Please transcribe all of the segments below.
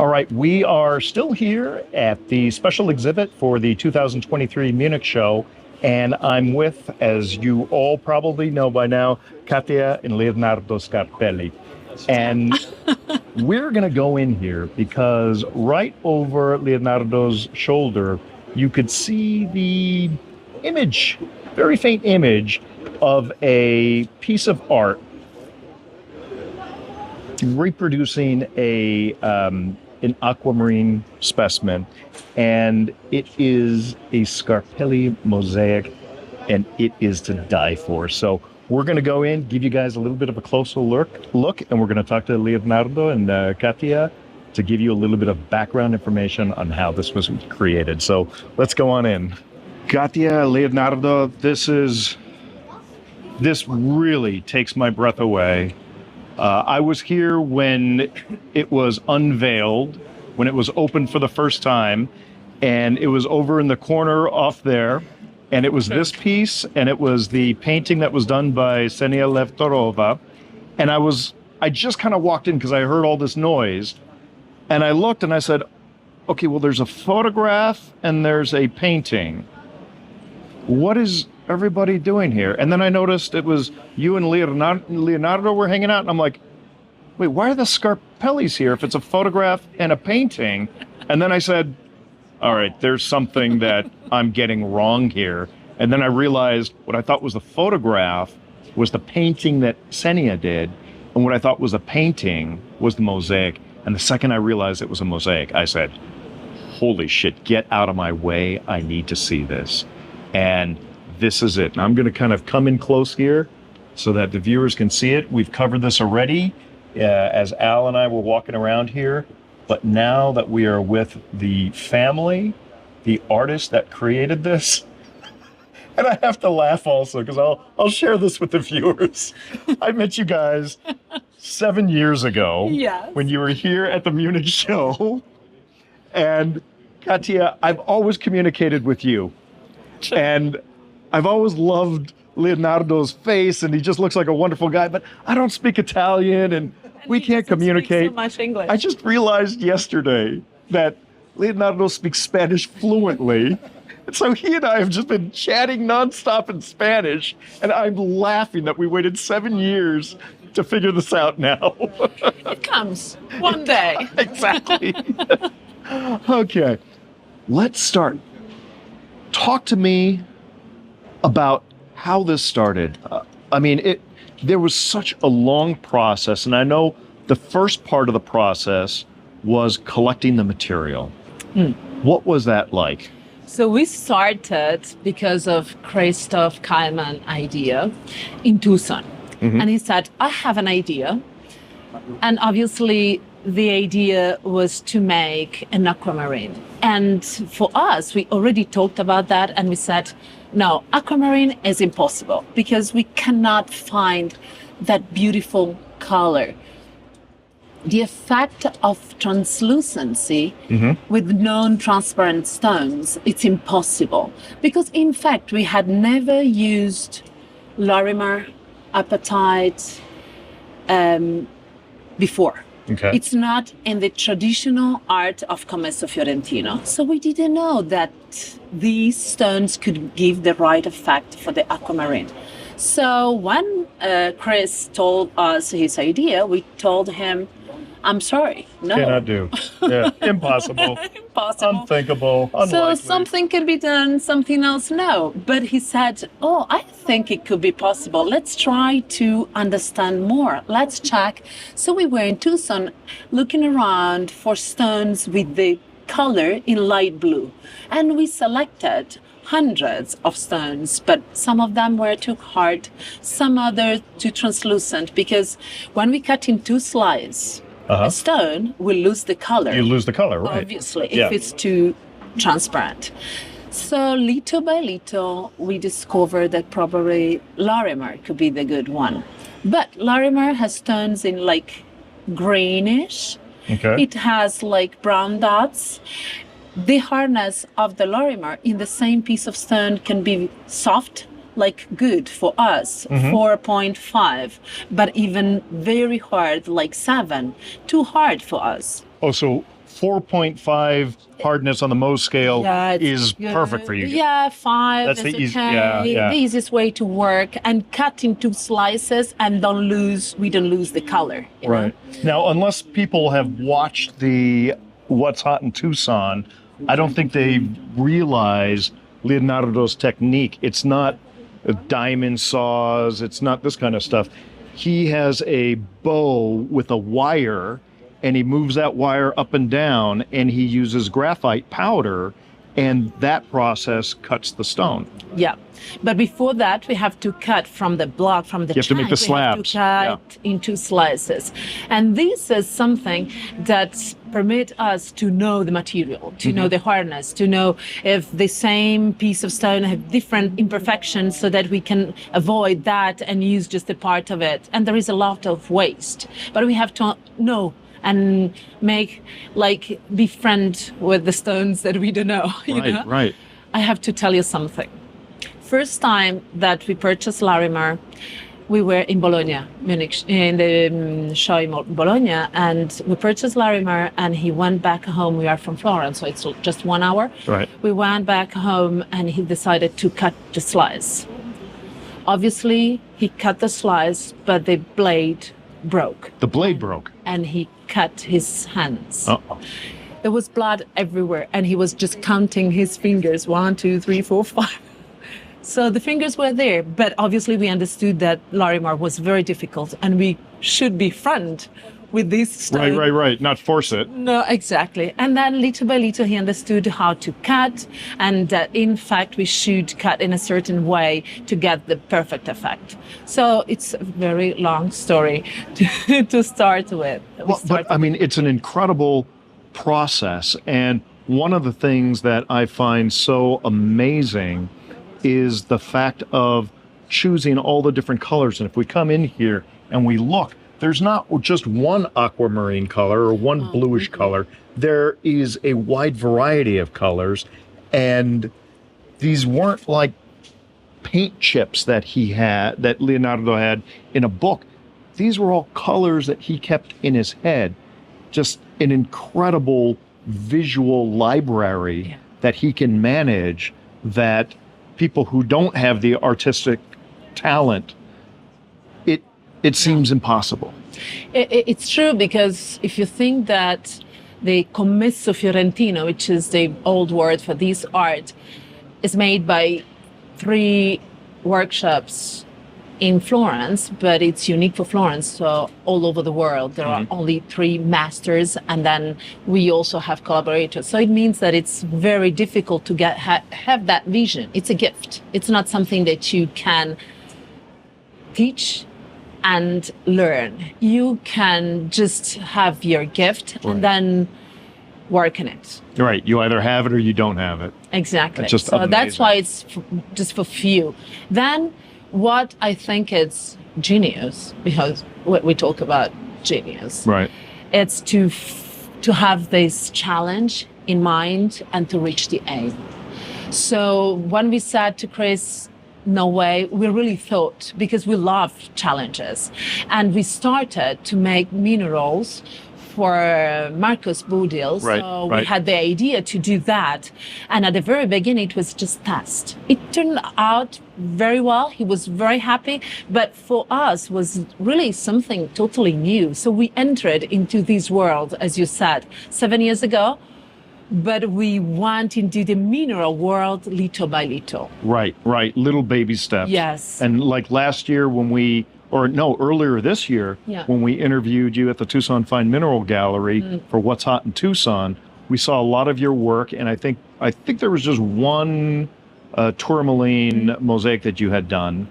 All right, we are still here at the special exhibit for the 2023 Munich Show, and I'm with, as you all probably know by now, Catia and Leonardo Scarpelli. And we're going to go in here because right over Leonardo's shoulder, you could see the image, very faint image of a piece of art reproducing an aquamarine specimen, and it is a Scarpelli mosaic, and it is to die for. So we're going to go in, give you guys a little bit of a closer look, and we're going to talk to Leonardo and Catia to give you a little bit of background information on how this was created. So let's go on in. Catia, Leonardo, this really takes my breath away. I was here when it was unveiled, when it was opened for the first time, and it was over in the corner off there, and it was this piece, and it was the painting that was done by Ksenia Levtorova, and I just kind of walked in because I heard all this noise, and I looked and I said, okay, well, there's a photograph and there's a painting. What is everybody doing here? And then I noticed it was you and Leonardo were hanging out, and I'm like, wait, why are the Scarpellis here if it's a photograph and a painting? And then I said, all right, there's something that I'm getting wrong here. And then I realized what I thought was the photograph was the painting that Ksenia did, and what I thought was a painting was the mosaic. And the second I realized it was a mosaic, I said, holy shit, get out of my way, I need to see this. And this is it. And I'm going to kind of come in close here so that the viewers can see it. We've covered this already as Al and I were walking around here. But now that we are with the family, the artist that created this, and I have to laugh also because I'll share this with the viewers. I met you guys 7 years ago. Yes. When you were here at the Munich Show. And Catia, I've always communicated with you. And I've always loved Leonardo's face, and he just looks like a wonderful guy, but I don't speak Italian, and we can't communicate. So much English. I just realized yesterday that Leonardo speaks Spanish fluently. And so he and I have just been chatting nonstop in Spanish, and I'm laughing that we waited 7 years to figure this out now. It comes one day. Exactly. Okay, let's start. Talk to me about how this started. There was such a long process, and I know the first part of the process was collecting the material. What was that like? So we started because of Christoph Kallman's idea in Tucson. And he said, I have an idea. And obviously the idea was to make an aquamarine. And for us, we already talked about that, and we said, no, aquamarine is impossible because we cannot find that beautiful color. The effect of translucency with non-transparent stones, it's impossible. Because in fact, we had never used Larimer, apatite before. Okay. It's not in the traditional art of Commesso Fiorentino. So we didn't know that these stones could give the right effect for the aquamarine. So when Chris told us his idea, we told him, I'm sorry, no. Cannot do. Yeah, impossible. Impossible. Unthinkable, unlikely. So something can be done, something else no. But he said, oh, I think it could be possible. Let's try to understand more. Let's check. So we were in Tucson looking around for stones with the color in light blue. And we selected hundreds of stones, but some of them were too hard, some others too translucent, because when we cut in two slices, a stone will lose the color. You lose the color, right? Obviously, if it's too transparent. So little by little, we discovered that probably Larimer could be the good one. But Larimer has stones in like greenish. Okay. It has like brown dots. The hardness of the Larimer in the same piece of stone can be soft, like good for us, 4.5, but even very hard, like 7, too hard for us. Oh, so 4.5 hardness on the Mohs scale is perfect for you. Yeah, 5. That's is the easy. okay. Yeah. The easiest way to work, and cut into slices, and we don't lose the color. You know? Now, unless people have watched the What's Hot in Tucson, I don't think they realize Leonardo's technique. It's not diamond saws. It's not this kind of stuff. He has a bow with a wire, and he moves that wire up and down, and he uses graphite powder, and that process cuts the stone. Yeah, but before that, we have to cut from the block, from the You have to make the slabs. We have to cut into slices. And this is something that permit us to know the material, to know the hardness, to know if the same piece of stone have different imperfections, so that we can avoid that and use just a part of it. And there is a lot of waste, but we have to know and be friend with the stones that we don't know. You know? Right. I have to tell you something. First time that we purchased Larimar, we were in Bologna, Munich, in the show in Bologna, and we purchased Larimar, and he went back home. We are from Florence, so it's just 1 hour. Right. We went back home, and he decided to cut the slice. Obviously, he cut the slice, but the blade broke. The blade broke. And he cut his hands. Uh-oh. There was blood everywhere, and he was just counting his fingers. 1, 2, 3, 4, 5. So the fingers were there, but obviously we understood that Larimar was very difficult, and we should be friend with this stone. Right. Not force it. No, exactly. And then little by little he understood how to cut, and that in fact we should cut in a certain way to get the perfect effect. So it's a very long story to start with. But I mean, it's an incredible process. And one of the things that I find so amazing is the fact of choosing all the different colors. And if we come in here and we look, there's not just one aquamarine color or one bluish color. There is a wide variety of colors. And these weren't like paint chips that Leonardo had in a book. These were all colors that he kept in his head. Just an incredible visual library that he can manage, that people who don't have the artistic talent, it seems impossible. It's true, because if you think that the commesso fiorentino, which is the old word for this art, is made by 3 workshops in Florence, but it's unique for Florence. So all over the world, there are only 3 masters, and then we also have collaborators. So it means that it's very difficult to have that vision. It's a gift. It's not something that you can teach and learn. You can just have your gift and then work in it. Right. You either have it or you don't have it. Exactly. It's just so amazing. that's why it's just for few. Then what I think is genius, because we talk about genius, right? It's to have this challenge in mind and to reach the aim. So when we said to Chris, no way, we really thought, because we love challenges, and we started to make minerals for Marcus Budil. So we had the idea to do that. And at the very beginning, it was just test. It turned out very well. He was very happy. But for us, was really something totally new. So we entered into this world, as you said, 7 years ago. But we went into the mineral world little by little. Right. Little baby steps. Yes. And like last year earlier this year, when we interviewed you at the Tucson Fine Mineral Gallery for What's Hot in Tucson, we saw a lot of your work, and I think there was just one tourmaline mosaic that you had done.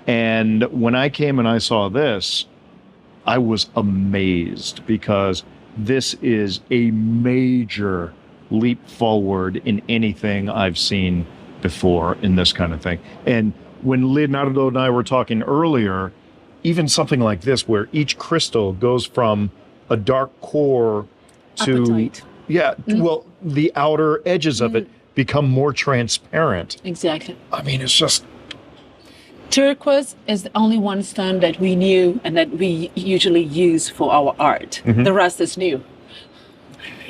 And when I came and I saw this, I was amazed, because this is a major leap forward in anything I've seen before in this kind of thing. And when Leonardo and I were talking earlier, even something like this, where each crystal goes from a dark core to the outer edges of it become more transparent. Exactly. I mean, it's just... Turquoise is the only one stone that we knew and that we usually use for our art. The rest is new.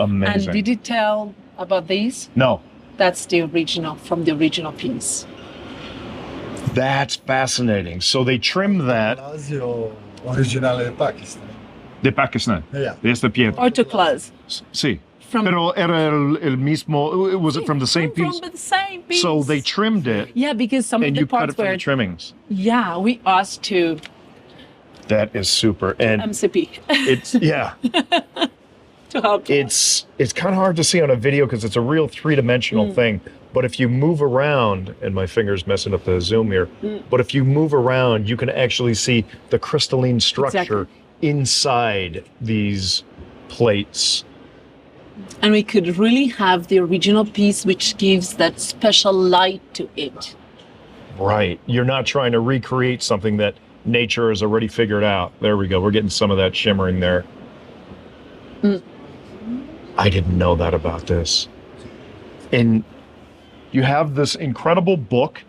Amazing. And did you tell about these? No. That's the original, from the original piece. That's fascinating. So they trimmed that. Palacio originale del Pakistan. De Pakistan. Yeah. De esta piedra. Autoclase. Sí. From, Pero era el mismo, was it from the same piece? From the same piece. So they trimmed it. Yeah, because some of And the you cut parts it from were... the trimmings. Yeah, we asked to That is super. And MCP it's, yeah. to help. It's kind of hard to see on a video because it's a real three-dimensional thing. But if you move around, and my finger's messing up the zoom here, but if you move around, you can actually see the crystalline structure inside these plates. And we could really have the original piece, which gives that special light to it. Right. You're not trying to recreate something that nature has already figured out. There we go. We're getting some of that shimmering there. I didn't know that about this. And you have this incredible book.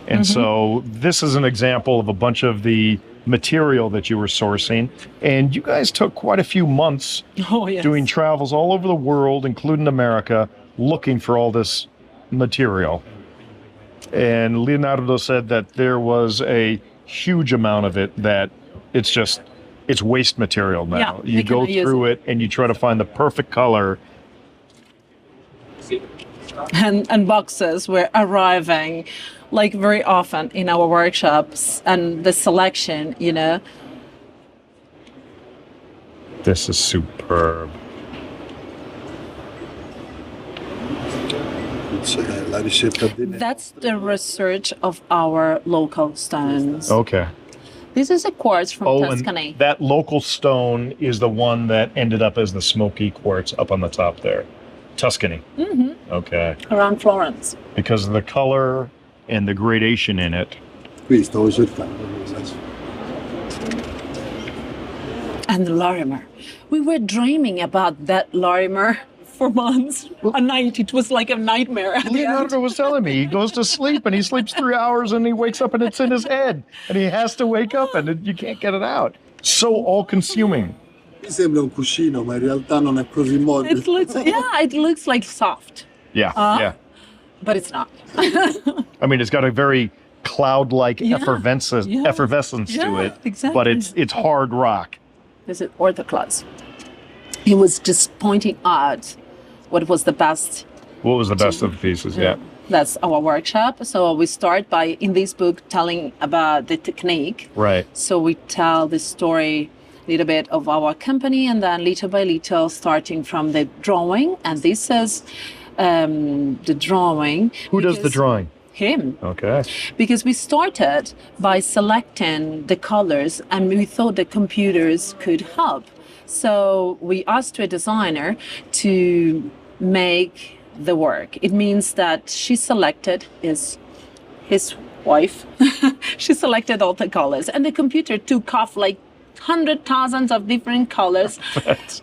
And so this is an example of a bunch of the material that you were sourcing. And you guys took quite a few months doing travels all over the world, including America, looking for all this material. And Leonardo said that there was a huge amount of it that it's waste material now. Yeah, you go through it and you try to find the perfect color. And boxes were arriving like very often in our workshops, and the selection, you know. This is superb. That's the research of our local stones. Okay. This is a quartz from Tuscany. And that local stone is the one that ended up as the smoky quartz up on the top there. Tuscany. Okay. Around Florence. Because of the color and the gradation in it. And the Lorimer. We were dreaming about that Lorimer for months. A night. It was like a nightmare. Leonardo was telling me he goes to sleep and he sleeps 3 hours and he wakes up and it's in his head. And he has to wake up and you can't get it out. So all-consuming. Mi sembra un cuscino, ma in realtà non è così morbido. It looks like soft. Yeah, yeah. But it's not. I mean, it's got a very cloud-like effervescence to it. Exactly. But it's hard rock. This is orthoclase. He was just pointing out what was the best. What was the best of the pieces? Yeah. That's our workshop. So we start by, in this book, telling about the technique. Right. So we tell the story, a little bit of our company, and then little by little, starting from the drawing. And this is the drawing. Who does the drawing? Him. Okay. Because we started by selecting the colors, and we thought the computers could help. So we asked a designer to make the work. It means that she selected his wife. She selected all the colors, and the computer took off like 100,000 of different colors.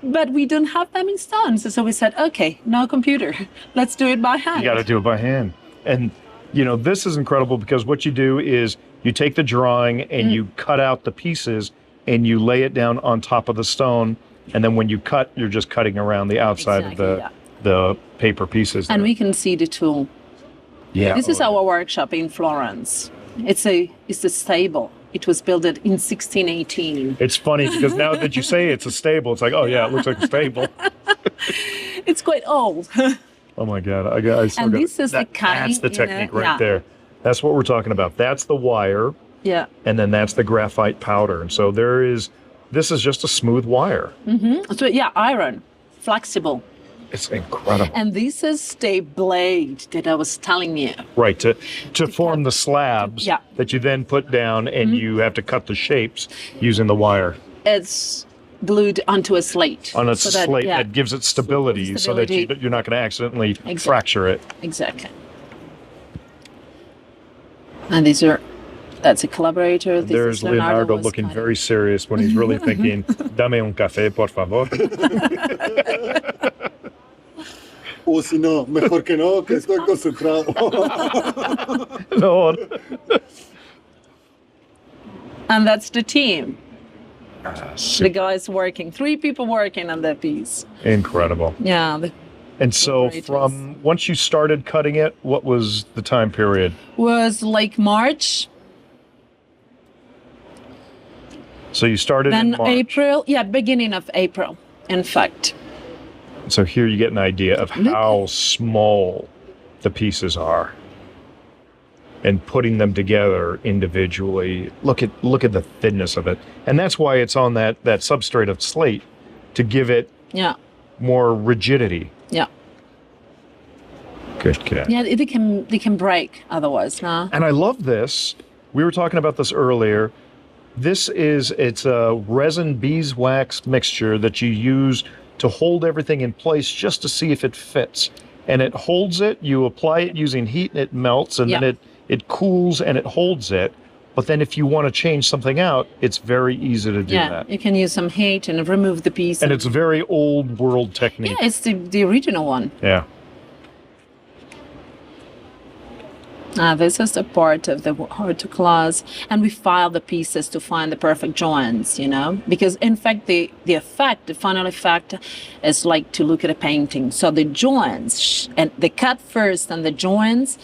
But we don't have them in stones. So we said, okay, no computer. Let's do it by hand. You got to do it by hand. And you know, this is incredible because what you do is you take the drawing and you cut out the pieces and you lay it down on top of the stone. And then when you cut, you're just cutting around the outside of the paper pieces. And we can see the tool. Yeah. This is our workshop in Florence. It's a stable. It was built in 1618. It's funny because now that you say it's a stable, it's like, oh yeah, it looks like a stable. It's quite old. Oh my God! I still and got this is that, the cutting. That's the technique right there. That's what we're talking about. That's the wire. Yeah. And then that's the graphite powder. And so this is just a smooth wire. So iron, flexible. It's incredible. And this is the blade that I was telling you. Right, to form the slabs that you then put down, and you have to cut the shapes using the wire. It's glued onto a slate. On a slate that gives it stability so that you're not going to accidentally fracture it. Exactly. And that's a collaborator. There's Leonardo looking very serious when he's really thinking, dame un café, por favor. O si no, mejor que no, que estoy concentrado. No. And that's the team. The guys working, 3 people working on that piece. Incredible. Yeah. And so Great. from once you started cutting it, what was the time period? Was like March, So you started in then March. April. Yeah, beginning of April, in fact. So here you get an idea of how small the pieces are. And putting them together individually, look at the thinness of it. And that's why it's on that substrate of slate, to give it more rigidity. Yeah. Good cat. Yeah, they can break otherwise, no? And I love this. We were talking about this earlier. It's a resin beeswax mixture that you use to hold everything in place just to see if it fits. And it holds it, you apply it using heat and it melts, and then it cools and it holds it. But then if you want to change something out, it's very easy to do that. You can use some heat and remove the piece. And it's a very old world technique. Yeah, it's the original one. Yeah. This is the part of the haute class, and we file the pieces to find the perfect joints, because in fact the final effect is like to look at a painting. So the joints and the cut first and the joints,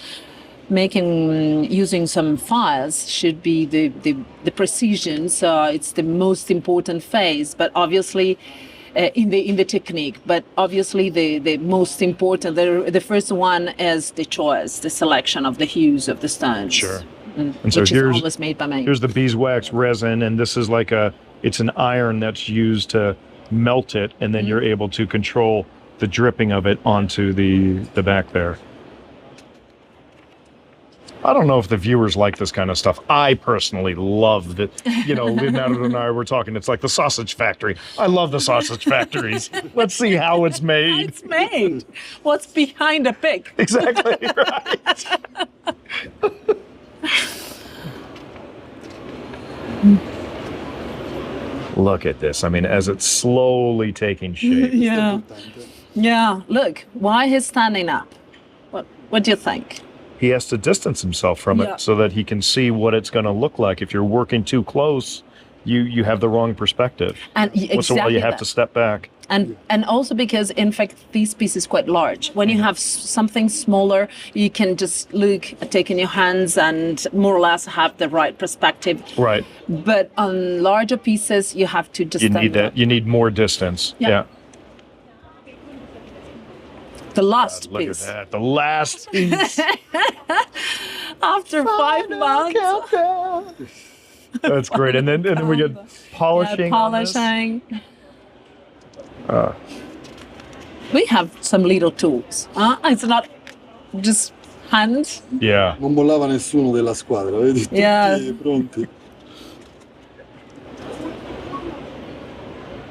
using some files should be the precision. So it's the most important phase, but obviously in the technique. But obviously the most important, the first one is the choice, the selection of the hues of the stones. Sure. And so which is always made by me. Here's the beeswax resin, and this is it's an iron that's used to melt it, and then you're able to control the dripping of it onto the back there. I don't know if the viewers like this kind of stuff. I personally love that. Leonardo and I were talking. It's like the sausage factory. I love the sausage factories. Let's see how it's made. It's made. What's behind a pig? Exactly right. Look at this. I mean, as it's slowly taking shape. Yeah. Yeah. Look, why he's standing up? What do you think? He has to distance himself from it so that he can see what it's going to look like. If you're working too close, you have the wrong perspective. And once in a while, you have to step back. And also because, in fact, this piece is quite large. When you have something smaller, you can just take in your hands and more or less have the right perspective. Right. But on larger pieces, you have to just You need more distance. Yeah. The last look piece. At that. The last piece. After 5 months. That's great. And then we get polishing. Polishing. We have some little tools. It's not just hand. Yeah. Non mollava nessuno della squadra, vedi? Tutti pronti.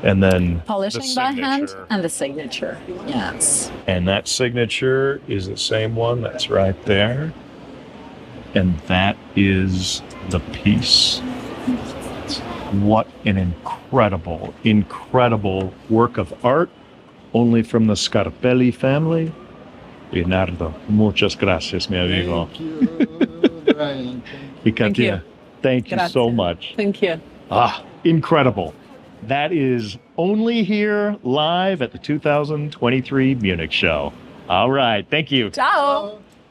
And then polishing by hand and the signature. Yes. And that signature is the same one that's right there. And that is the piece. What an incredible, incredible work of art, only from the Scarpelli family. Leonardo, muchas gracias, mi amigo. Thank you. Thank you so much. Thank you. Incredible. That is only here live at the 2023 Munich Show. All right. Thank you. Ciao.